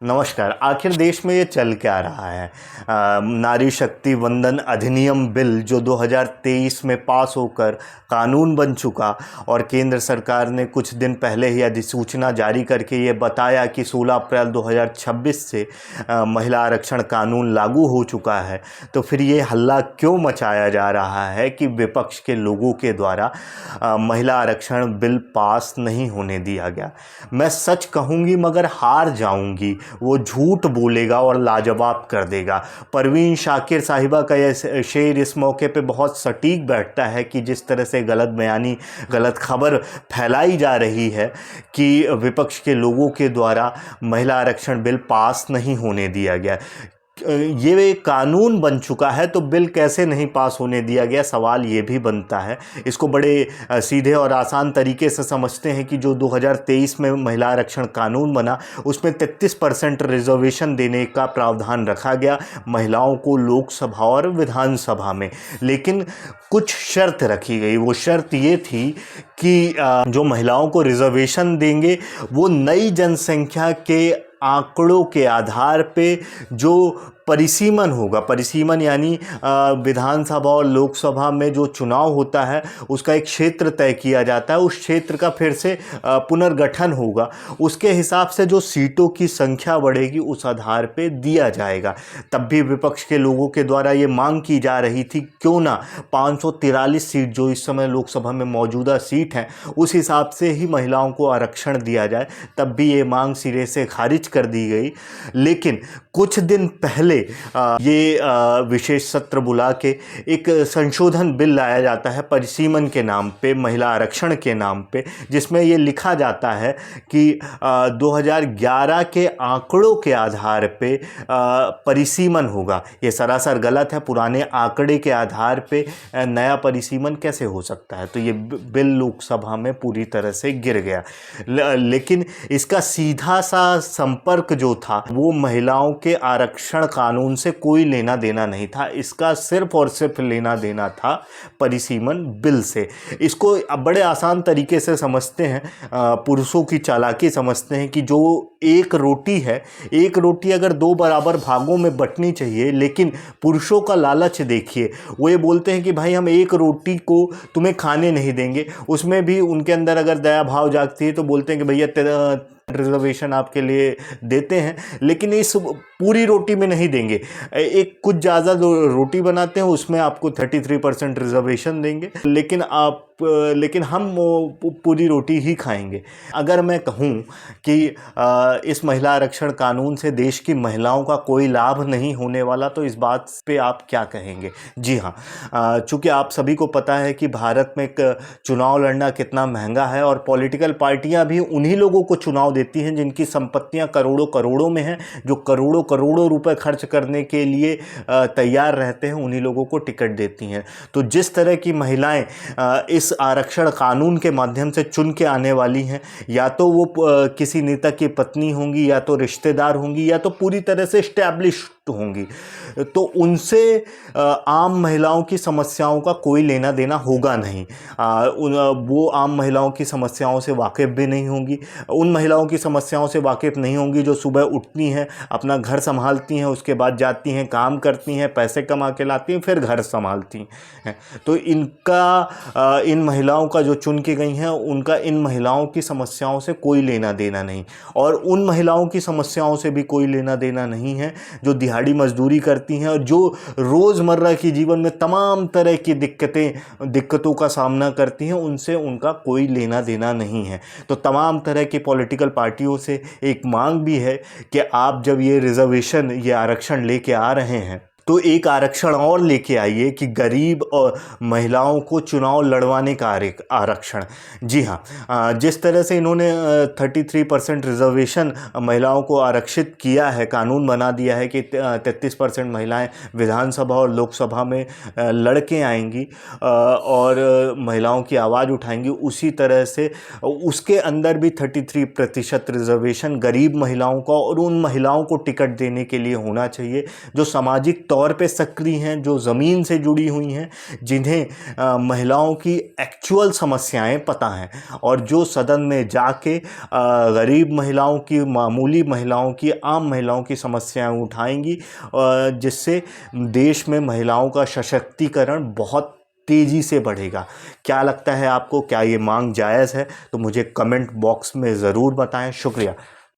नमस्कार। आखिर देश में ये चल क्या रहा है? नारी शक्ति वंदन अधिनियम बिल जो 2023 में पास होकर कानून बन चुका और केंद्र सरकार ने कुछ दिन पहले ही अधिसूचना जारी करके ये बताया कि 16 अप्रैल 2026 से महिला आरक्षण कानून लागू हो चुका है। तो फिर ये हल्ला क्यों मचाया जा रहा है कि विपक्ष के लोगों के द्वारा महिला आरक्षण बिल पास नहीं होने दिया गया? मैं सच कहूँगी मगर हार जाऊँगी। वो झूठ बोलेगा और लाजवाब कर देगा। परवीन शाकिर साहिबा का यह शेर इस मौके पे बहुत सटीक बैठता है कि जिस तरह से गलत बयानी, गलत खबर फैलाई जा रही है कि विपक्ष के लोगों के द्वारा महिला आरक्षण बिल पास नहीं होने दिया गया। ये कानून बन चुका है तो बिल कैसे नहीं पास होने दिया गया, सवाल ये भी बनता है। इसको बड़े सीधे और आसान तरीके से समझते हैं कि जो 2023 में महिला आरक्षण कानून बना उसमें 33% रिजर्वेशन देने का प्रावधान रखा गया महिलाओं को लोकसभा और विधानसभा में, लेकिन कुछ शर्त रखी गई। वो शर्त ये थी कि जो महिलाओं को रिजर्वेशन देंगे वो नई जनसंख्या के आंकड़ों के आधार पे जो परिसीमन होगा, परिसीमन यानी विधानसभा और लोकसभा में जो चुनाव होता है उसका एक क्षेत्र तय किया जाता है, उस क्षेत्र का फिर से पुनर्गठन होगा, उसके हिसाब से जो सीटों की संख्या बढ़ेगी उस आधार पे दिया जाएगा। तब भी विपक्ष के लोगों के द्वारा ये मांग की जा रही थी क्यों ना 543 सीट जो इस समय लोकसभा में मौजूदा सीट हैं उस हिसाब से ही महिलाओं को आरक्षण दिया जाए। तब भी ये मांग सिरे से खारिज कर दी गई। लेकिन कुछ दिन पहले ये विशेष सत्र बुला के एक संशोधन बिल लाया जाता है परिसीमन के नाम पे, महिला आरक्षण के नाम पे, जिसमें ये लिखा जाता है कि 2011 के आंकड़ों के आधार पे परिसीमन होगा। ये सरासर गलत है। पुराने आंकड़े के आधार पे नया परिसीमन कैसे हो सकता है? तो ये बिल लोकसभा में पूरी तरह से गिर गया। लेकिन इसका सीधा सा संपर्क जो था वो महिलाओं के आरक्षण कानून से कोई लेना देना नहीं था। इसका सिर्फ और सिर्फ लेना देना था परिसीमन बिल से। इसको बड़े आसान तरीके से समझते हैं, पुरुषों की चालाकी समझते हैं कि जो एक रोटी है, एक रोटी अगर दो बराबर भागों में बंटनी चाहिए, लेकिन पुरुषों का लालच देखिए, वो ये बोलते हैं कि भाई हम एक रोटी को तुम्हें खाने नहीं देंगे। उसमें भी उनके अंदर अगर दया भाव जागती है तो बोलते हैं कि भैया रिजर्वेशन आपके लिए देते हैं, लेकिन इस पूरी रोटी में नहीं देंगे। एक कुछ ज़्यादा रोटी बनाते हैं उसमें आपको 33% रिजर्वेशन देंगे, लेकिन हम पूरी रोटी ही खाएंगे। अगर मैं कहूँ कि इस महिला आरक्षण कानून से देश की महिलाओं का कोई लाभ नहीं होने वाला तो इस बात पे आप क्या कहेंगे? जी हाँ, चूँकि आप सभी को पता है कि भारत में एक चुनाव लड़ना कितना महंगा है और पॉलिटिकल पार्टियां भी उन्हीं लोगों को चुनाव देती हैं जिनकी संपत्तियां करोड़ों करोड़ों में हैं, जो करोड़ों करोड़ों रुपए खर्च करने के लिए तैयार रहते हैं, उन्हीं लोगों को टिकट देती हैं। तो जिस तरह की महिलाएं इस आरक्षण कानून के माध्यम से चुन के आने वाली हैं, या तो वो किसी नेता की पत्नी होंगी, या तो रिश्तेदार होंगी, या तो पूरी तरह से स्टैब्लिश्ड होंगी, तो उनसे आम महिलाओं की समस्याओं का कोई लेना देना होगा नहीं। वो आम महिलाओं की समस्याओं से वाकिफ़ भी नहीं होंगी, उन महिलाओं की समस्याओं से वाकिफ़ नहीं होंगी जो सुबह उठती हैं, अपना घर संभालती हैं, उसके बाद जाती हैं काम करती हैं, पैसे कमा के लाती हैं, फिर घर संभालती हैं। तो इन महिलाओं का जो चुन के गई हैं उनका इन महिलाओं की समस्याओं से कोई लेना देना नहीं, और उन महिलाओं की समस्याओं से भी कोई लेना देना नहीं है जो दिहाड़ी मजदूरी करती हैं और जो रोज़मर्रा की जीवन में तमाम तरह की दिक्कतों का सामना करती हैं, उनसे उनका कोई लेना देना नहीं है। तो तमाम तरह की पॉलिटिकल पार्टियों से एक मांग भी है कि आप जब ये रिजर्वेशन, ये आरक्षण लेके आ रहे हैं तो एक आरक्षण और लेके आइए कि गरीब और महिलाओं को चुनाव लड़वाने का आरक्षण। जी हाँ, जिस तरह से इन्होंने 33% रिजर्वेशन महिलाओं को आरक्षित किया है, कानून बना दिया है कि 33% महिलाएं विधानसभा और लोकसभा में लड़के आएंगी और महिलाओं की आवाज़ उठाएंगी, उसी तरह से उसके अंदर भी 33% रिजर्वेशन गरीब महिलाओं का और उन महिलाओं को टिकट देने के लिए होना चाहिए जो सामाजिक तौर पे सक्रिय हैं, जो ज़मीन से जुड़ी हुई हैं, जिन्हें महिलाओं की एक्चुअल समस्याएं पता हैं और जो सदन में जाके गरीब महिलाओं की, मामूली महिलाओं की, आम महिलाओं की समस्याएं उठाएंगी, जिससे देश में महिलाओं का सशक्तिकरण बहुत तेज़ी से बढ़ेगा। क्या लगता है आपको? क्या ये मांग जायज़ है? तो मुझे कमेंट बॉक्स में ज़रूर बताएं। शुक्रिया।